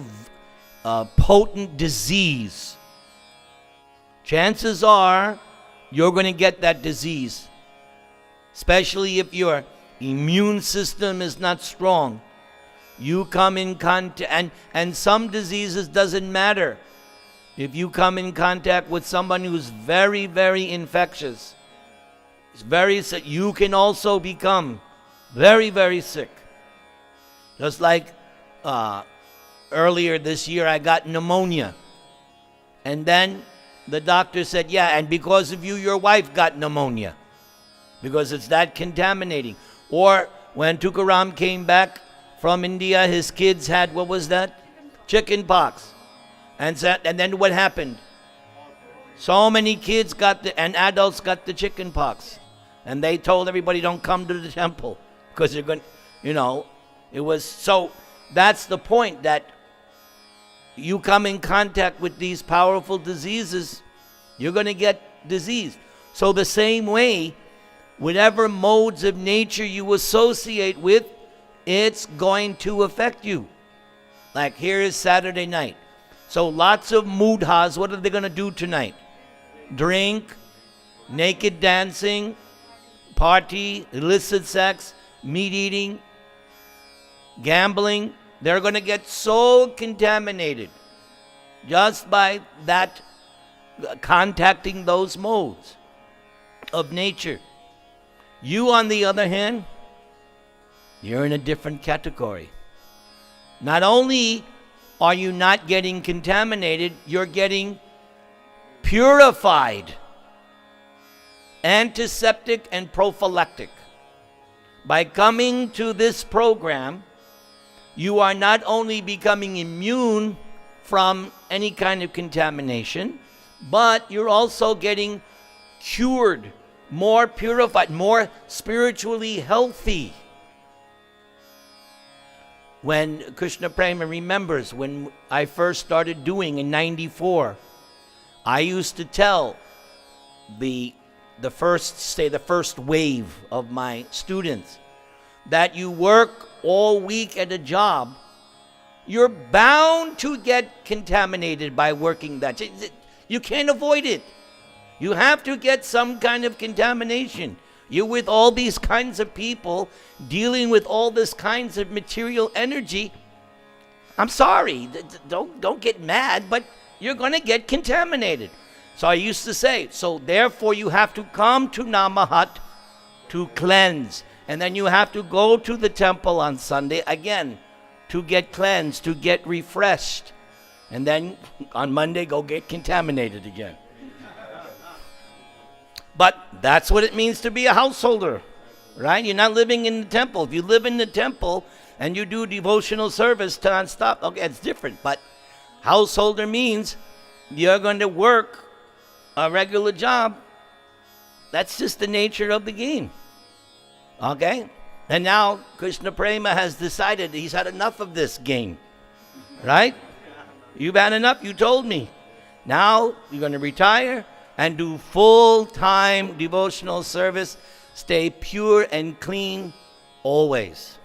potent disease, chances are you're going to get that disease, especially if your immune system is not strong. You come in contact, and some diseases doesn't matter. If you come in contact with someone who's very, very infectious, it's very sick, you can also become very, very sick. Just like earlier this year, I got pneumonia. And then the doctor said, yeah, and because of you, your wife got pneumonia. Because it's that contaminating. Or when Tukaram came back from India, his kids had, what was that? Chicken pox. And then what happened? So many kids and adults got the chicken pox. And they told everybody, don't come to the temple. Because they're going, it was, so that's the point, that you come in contact with these powerful diseases, you're going to get disease. So the same way, whatever modes of nature you associate with, it's going to affect you. Like here is Saturday night. So lots of mudhas, what are they going to do tonight? Drink, naked dancing, party, illicit sex, meat eating, gambling. They're going to get so contaminated just by that, contacting those modes of nature. You, on the other hand, you're in a different category. Not only are you not getting contaminated, you're getting purified, antiseptic and prophylactic. By coming to this program, you are not only becoming immune from any kind of contamination, but you're also getting cured, more purified, more spiritually healthy. When Krishna Prema remembers, when I first started doing in 94, I used to tell the first wave of my students that you work all week at a job, you're bound to get contaminated by working that. You can't avoid it. You have to get some kind of contamination. You're with all these kinds of people, dealing with all this kinds of material energy. I'm sorry, don't get mad, but you're going to get contaminated. So I used to say, so therefore you have to come to Namahat to cleanse. And then you have to go to the temple on Sunday again to get cleansed, to get refreshed. And then on Monday, go get contaminated again. But that's what it means to be a householder, right? You're not living in the temple. If you live in the temple and you do devotional service nonstop, okay, it's different. But householder means you're going to work a regular job. That's just the nature of the game. Okay? And now Krishna Prema has decided he's had enough of this game. Right? You've had enough, you told me. Now you're going to retire and do full-time devotional service. Stay pure and clean always.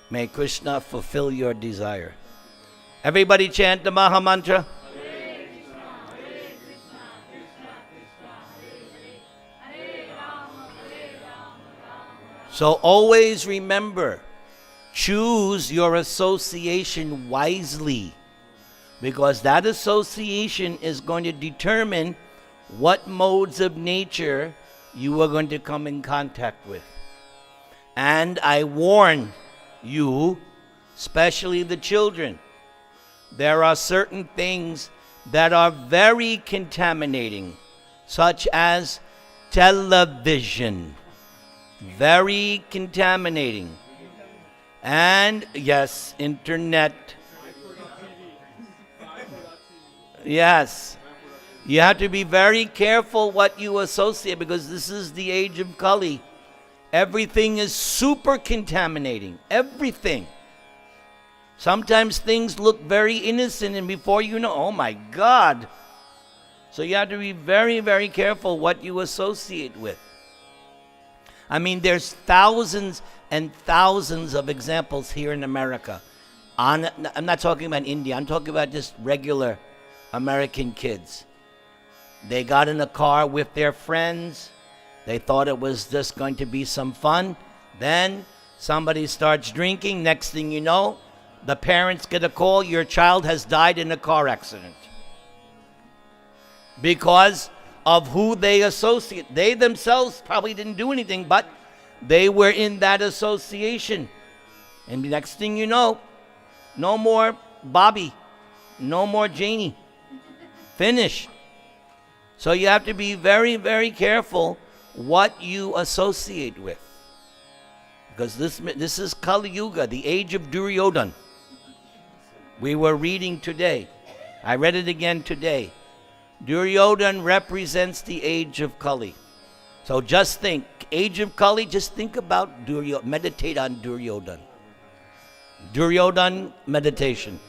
May Krishna fulfill your desire. Everybody chant the Maha Mantra. So always remember, choose your association wisely, because that association is going to determine what modes of nature you are going to come in contact with. And I warn you, especially the children, there are certain things that are very contaminating, such as television. Very contaminating. And yes, internet. Yes. You have to be very careful what you associate, because this is the age of Kali. Everything is super contaminating. Everything. Sometimes things look very innocent, and before you know, oh my God. So you have to be very, very careful what you associate with. I mean, there's thousands and thousands of examples here in America. I'm not talking about India. I'm talking about just regular American kids. They got in a car with their friends. They thought it was just going to be some fun. Then somebody starts drinking. Next thing you know, the parents get a call, your child has died in a car accident. Because of who they associate. They themselves probably didn't do anything, but they were in that association. And the next thing you know, no more Bobby, no more Janie. Finished. So you have to be very, very careful what you associate with. Because this is Kali Yuga, the age of Duryodhan. We were reading today. I read it again today. Duryodhan represents the age of Kali. So just think, age of Kali, just think about Duryodhan, meditate on Duryodhan. Duryodhan meditation.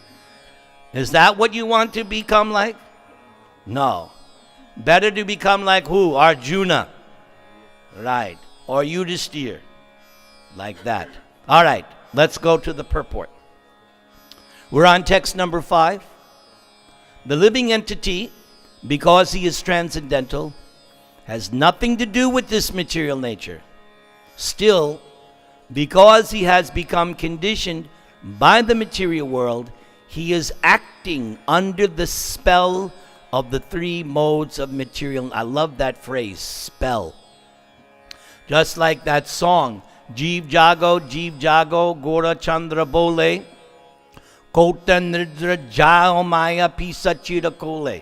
Is that what you want to become like? No. Better to become like who? Arjuna. Right. Or Yudhishthira. Like that. All right. Let's go to the purport. We're on text number 5. The living entity, because he is transcendental, has nothing to do with this material nature. Still, because he has become conditioned by the material world, he is acting under the spell of the 3 modes of material. I love that phrase, spell. Just like that song, Jeev Jago, Gora Chandra Bole, Kota Nidra Jao Maya Pisa Chira Kole.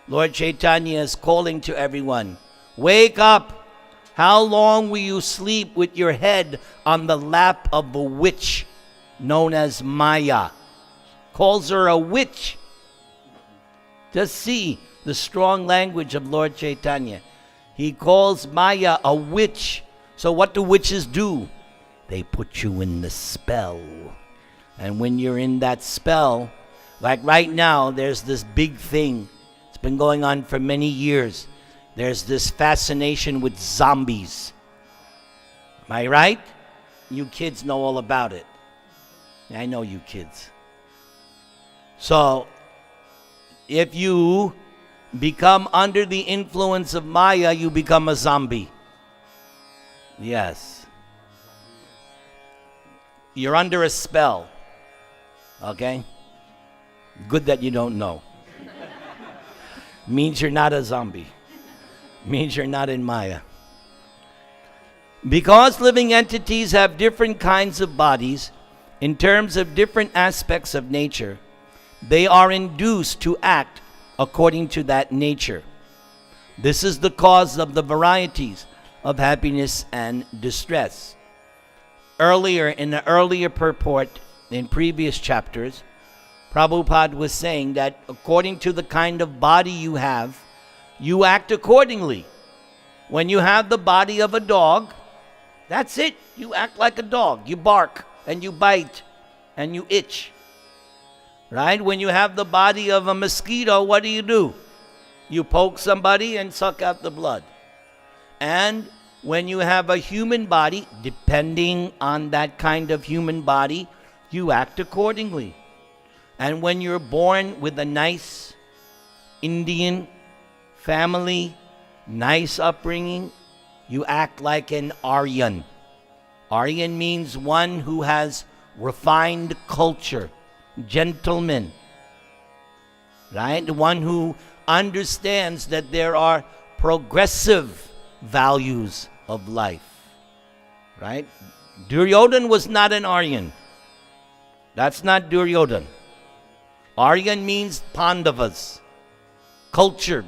Lord Chaitanya is calling to everyone, wake up. How long will you sleep with your head on the lap of a witch known as Maya? Calls her a witch. Just see the strong language of Lord Chaitanya. He calls Maya a witch. So what do witches do? They put you in the spell. And when you're in that spell, like right now, there's this big thing. It's been going on for many years. There's this fascination with zombies. Am I right? You kids know all about it. I know you kids. So, if you become under the influence of Maya, you become a zombie. Yes. You're under a spell. Okay? Good that you don't know. Means you're not a zombie. Means you're not in Maya. Because living entities have different kinds of bodies, in terms of different aspects of nature, they are induced to act according to that nature. This is the cause of the varieties of happiness and distress. Earlier, in the earlier purport, in previous chapters, Prabhupada was saying that according to the kind of body you have, you act accordingly. When you have the body of a dog, that's it. You act like a dog. You bark and you bite and you itch. Right? When you have the body of a mosquito, what do? You poke somebody and suck out the blood. And when you have a human body, depending on that kind of human body, you act accordingly. And when you're born with a nice Indian family, nice upbringing, you act like an Aryan. Aryan means one who has refined culture, gentleman, right? One who understands that there are progressive values of life, right? Duryodhan was not an Aryan. That's not Duryodhan. Aryan means Pandavas, cultured,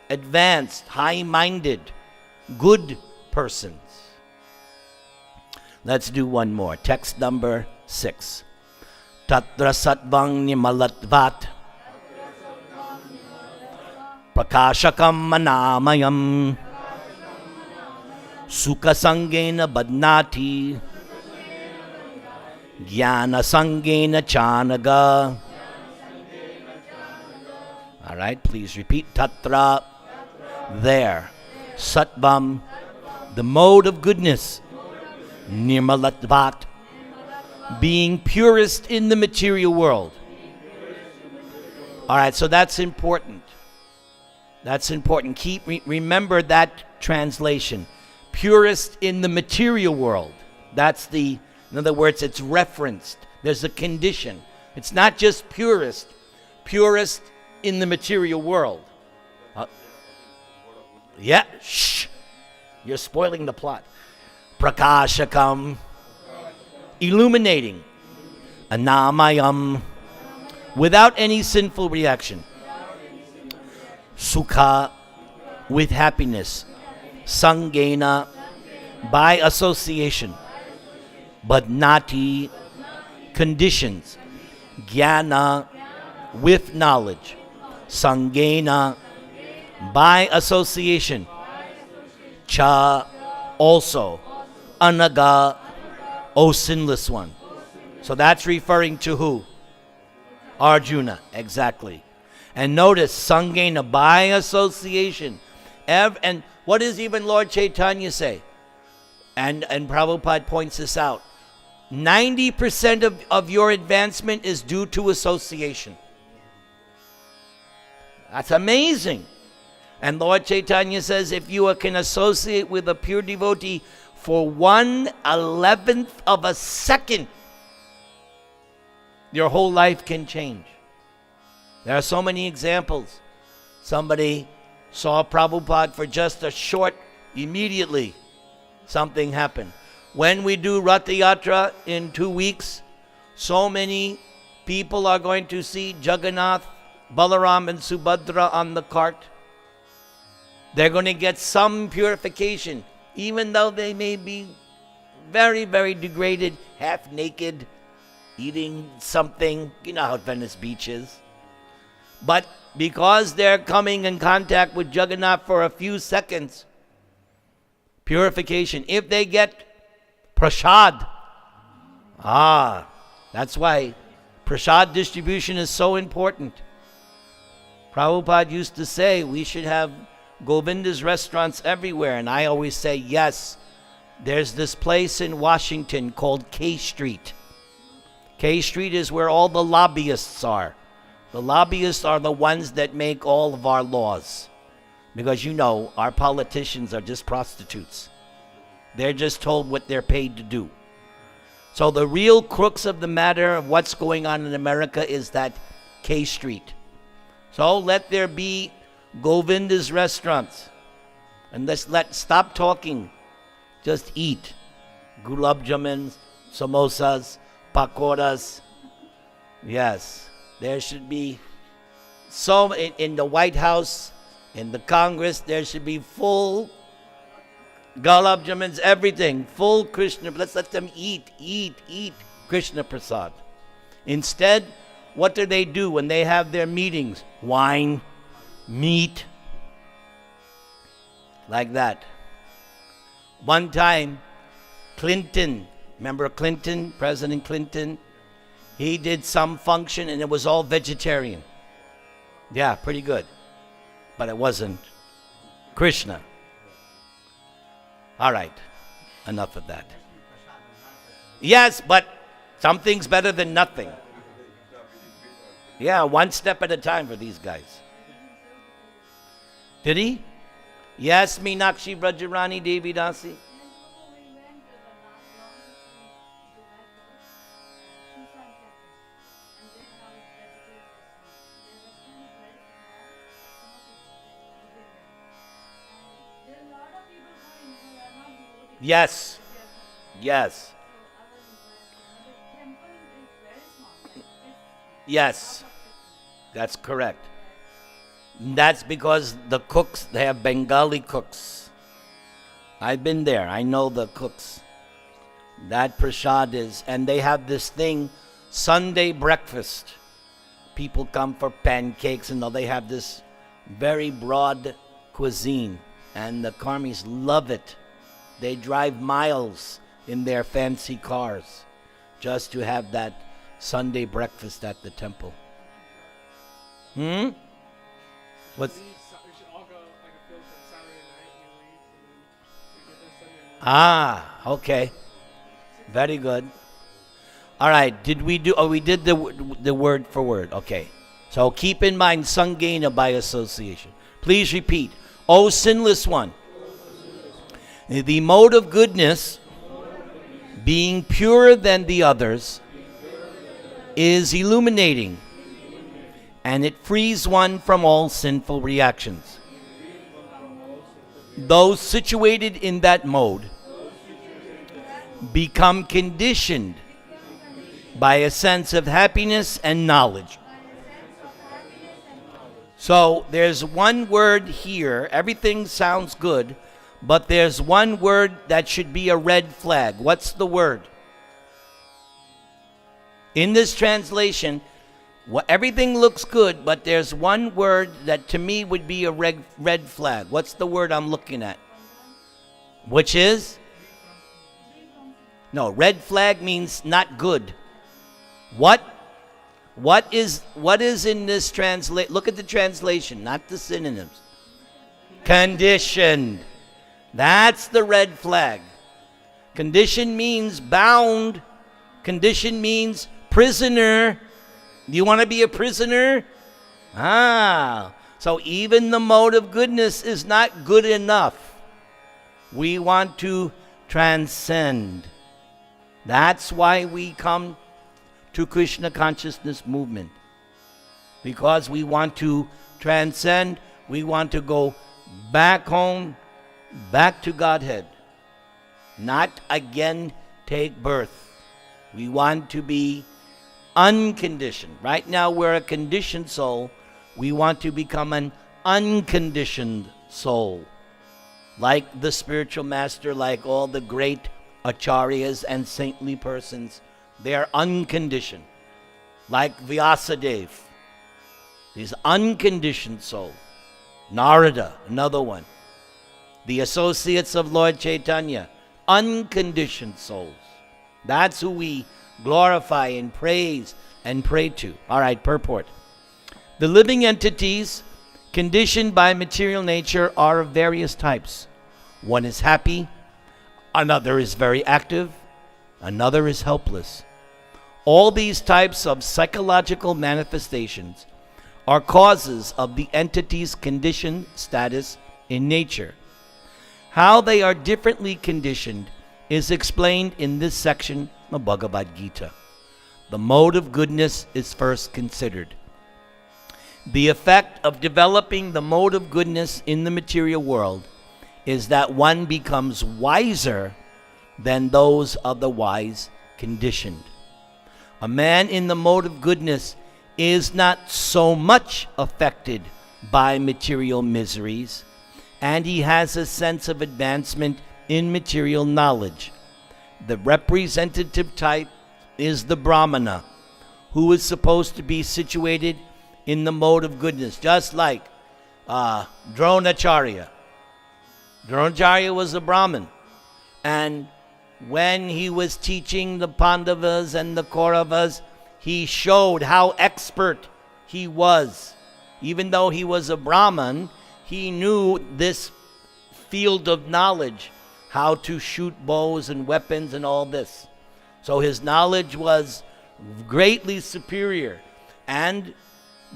advanced, high-minded, good persons. Let's do one more. Text number 6. Tatra satvang nimalatvat prakashakam manamayam sukha sangena badnati jnana sangena chanaga. All right, please repeat. Tatra, there. Sattvam, the mode of goodness. Nirmalatvat, being purest in the material world. All right, so that's important. That's important. Remember that translation. Purest in the material world. That's in other words, it's referenced. There's a condition. It's not just purest in the material world. Yeah, shh. You're spoiling the plot. Prakashakam, illuminating. Anamayam, without any sinful reaction. Sukha, with happiness. Sangena, by association. Badnati, conditions. Jnana, with knowledge. Sangena, by association. Cha, also. Anaga, O sinless one. So that's referring to who? Arjuna, exactly. And notice, Sangena, by association. And what does even Lord Chaitanya say? And Prabhupada points this out. 90% of your advancement is due to association. That's amazing. And Lord Chaitanya says, if you can associate with a pure devotee for 1/11th of a second, your whole life can change. There are so many examples. Somebody saw Prabhupada for just a short, immediately something happened. When we do Rath Yatra in 2 weeks, so many people are going to see Jagannath, Balaram and Subhadra on the cart. They're going to get some purification, even though they may be very, very degraded, half naked, eating something. You know how Venice Beach is. But because they're coming in contact with Jagannath for a few seconds, purification. If they get prasad, that's why prasad distribution is so important. Prabhupada used to say we should have Govinda's restaurants everywhere, and I always say yes, There's this place in Washington called K Street. K Street is where all the lobbyists are. The lobbyists are the ones that make all of our laws. Because you know, our politicians are just prostitutes. They're just told what they're paid to do. So the real crux of the matter of what's going on in America is that K Street. So let there be Govinda's restaurants. And stop talking. Just eat. Gulab jamans, samosas, pakoras. Yes. There should be so in the White House, in the Congress, there should be full gulab jamans, everything, full Krishna. Let's let them eat Krishna Prasad. Instead, what do they do when they have their meetings? Wine, meat, like that. One time, Clinton, remember Clinton, President Clinton? He did some function and it was all vegetarian. Yeah, pretty good. But it wasn't Krishna. All right, enough of that. Yes, but something's better than nothing. Yeah, one step at a time for these guys. Did he? Yes, Meenakshi Brajarani Devi Dasi. Yes. Yes. Yes. That's correct. That's because the cooks, they have Bengali cooks. I've been there. I know the cooks. That prasad is, and they have this thing, Sunday breakfast. People come for pancakes and they have this very broad cuisine. And the Karmis love it. They drive miles in their fancy cars just to have that Sunday breakfast at the temple. What's... We should all go like a field trip Saturday night. We get there Sunday morning. Ah, okay. Very good. All right, did we do... Oh, we did the word for word. Okay. So keep in mind Sangena by association. Please repeat. O sinless one. The mode of goodness, being purer than the others, is illuminating, and it frees one from all sinful reactions. Those situated in that mode become conditioned by a sense of happiness and knowledge. So there's one word here. Everything sounds good. But there's one word that should be a red flag. What's the word? In this translation, everything looks good, but there's one word that to me would be a red flag. What's the word I'm looking at? Which is? No, red flag means not good. What is in this translation? Look at the translation, not the synonyms. Conditioned. That's the red flag. Condition means bound. Condition means prisoner. Do you want to be a prisoner? So even the mode of goodness is not good enough. We want to transcend. That's why we come to Krishna consciousness movement. Because we want to transcend. We want to go back home, back to Godhead, not again take birth. We want to be unconditioned. Right now we're a conditioned soul. We want to become an unconditioned soul. Like the spiritual master, like all the great acharyas and saintly persons, they are unconditioned. Like Vyasadeva, he's unconditioned soul. Narada, another one. The associates of Lord Chaitanya, unconditioned souls. That's who we glorify and praise and pray to. All right, purport. The living entities conditioned by material nature are of various types. One is happy, Another is very active. Another is helpless. All these types of psychological manifestations are causes of the entity's conditioned status in nature. How they are differently conditioned is explained in this section of Bhagavad-gita. The mode of goodness is first considered. The effect of developing the mode of goodness in the material world is that one becomes wiser than those otherwise conditioned. A man in the mode of goodness is not so much affected by material miseries, and he has a sense of advancement in material knowledge. The representative type is the Brahmana, who is supposed to be situated in the mode of goodness, just like Dronacharya. Dronacharya was a Brahmin, and when he was teaching the Pandavas and the Kauravas, he showed how expert he was. Even though he was a Brahmin, he knew this field of knowledge, how to shoot bows and weapons and all this. So his knowledge was greatly superior, and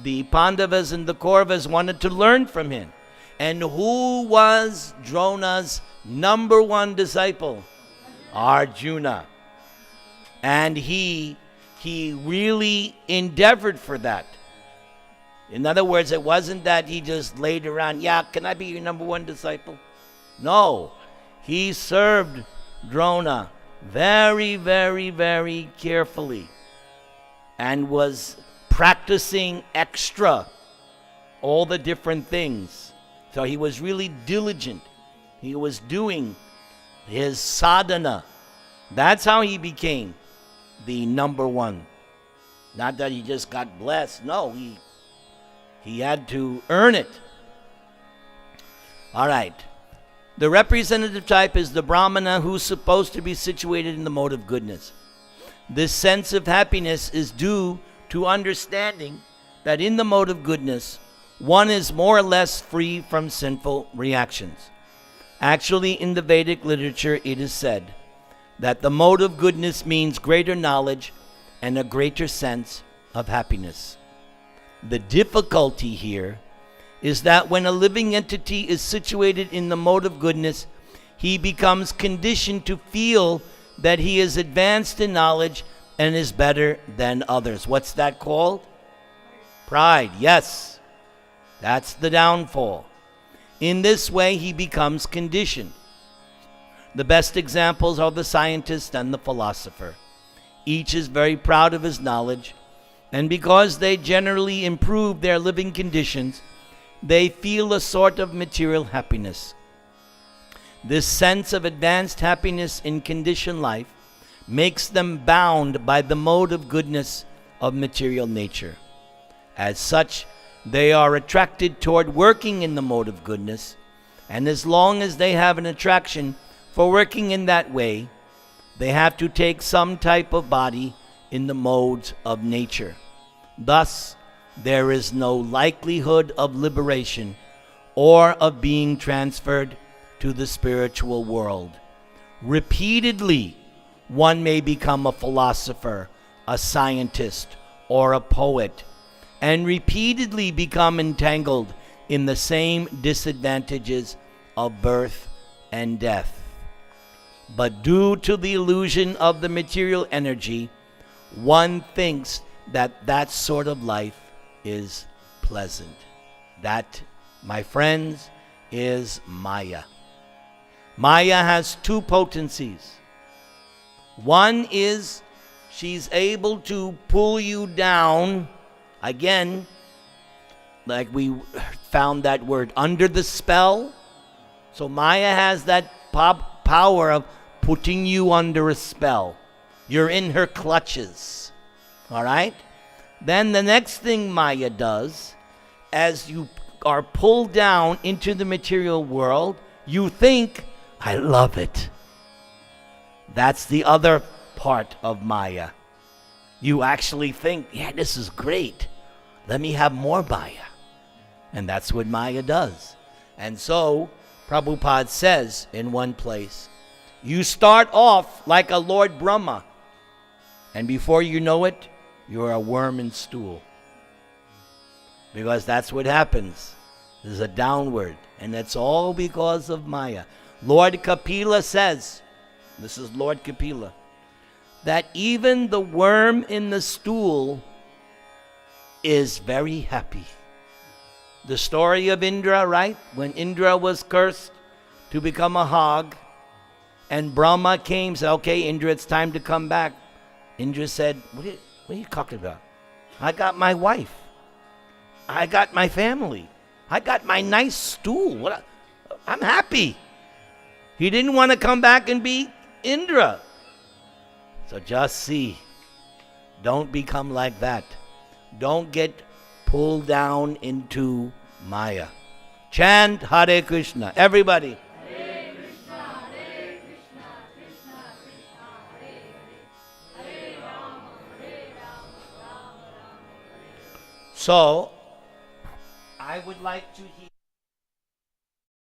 the Pandavas and the Kauravas wanted to learn from him. And who was Drona's number one disciple? Arjuna. And he really endeavored for that. In other words, it wasn't that he just laid around, yeah, can I be your number one disciple? No. He served Drona very, very, very carefully and was practicing extra all the different things. So he was really diligent. He was doing his sadhana. That's how he became the number one. Not that he just got blessed. No, he had to earn it. All right. The representative type is the Brahmana, who's supposed to be situated in the mode of goodness. This sense of happiness is due to understanding that in the mode of goodness, one is more or less free from sinful reactions. Actually, in the Vedic literature, it is said that the mode of goodness means greater knowledge and a greater sense of happiness. The difficulty here is that when a living entity is situated in the mode of goodness, he becomes conditioned to feel that he is advanced in knowledge and is better than others. What's that called? Pride. Yes, that's the downfall. In this way, he becomes conditioned. The best examples are the scientist and the philosopher. Each is very proud of his knowledge, and because they generally improve their living conditions, they feel a sort of material happiness. This sense of advanced happiness in conditioned life makes them bound by the mode of goodness of material nature. As such, they are attracted toward working in the mode of goodness, and as long as they have an attraction for working in that way, they have to take some type of body in the modes of nature. Thus, there is no likelihood of liberation or of being transferred to the spiritual world. Repeatedly, one may become a philosopher, a scientist, or a poet, and repeatedly become entangled in the same disadvantages of birth and death. But due to the illusion of the material energy, one thinks that that sort of life is pleasant. That, my friends, is Maya. Maya has two potencies. One is she's able to pull you down, again, like we found that word, under the spell. So Maya has that power of putting you under a spell. You're in her clutches. All right? Then the next thing Maya does, as you are pulled down into the material world, you think, I love it. That's the other part of Maya. You actually think, yeah, this is great. Let me have more Maya. And that's what Maya does. And so, Prabhupada says in one place, You start off like a Lord Brahma, and before you know it, you're a worm in stool. Because that's what happens. There's a downward, and that's all because of Maya. Lord Kapila says, this is Lord Kapila, that even the worm in the stool is very happy. The story of Indra, right? When Indra was cursed to become a hog, and Brahma came and said, okay, Indra, it's time to come back. Indra said, what are you talking about? I got my wife. I got my family. I got my nice stool. I'm happy. He didn't want to come back and be Indra. So just see, don't become like that. Don't get pulled down into Maya. Chant Hare Krishna. Everybody. Hare Krishna, Hare Krishna, Krishna Krishna, Hare Hare, Hare Rama, Rama Rama, Hare. So, I would like to hear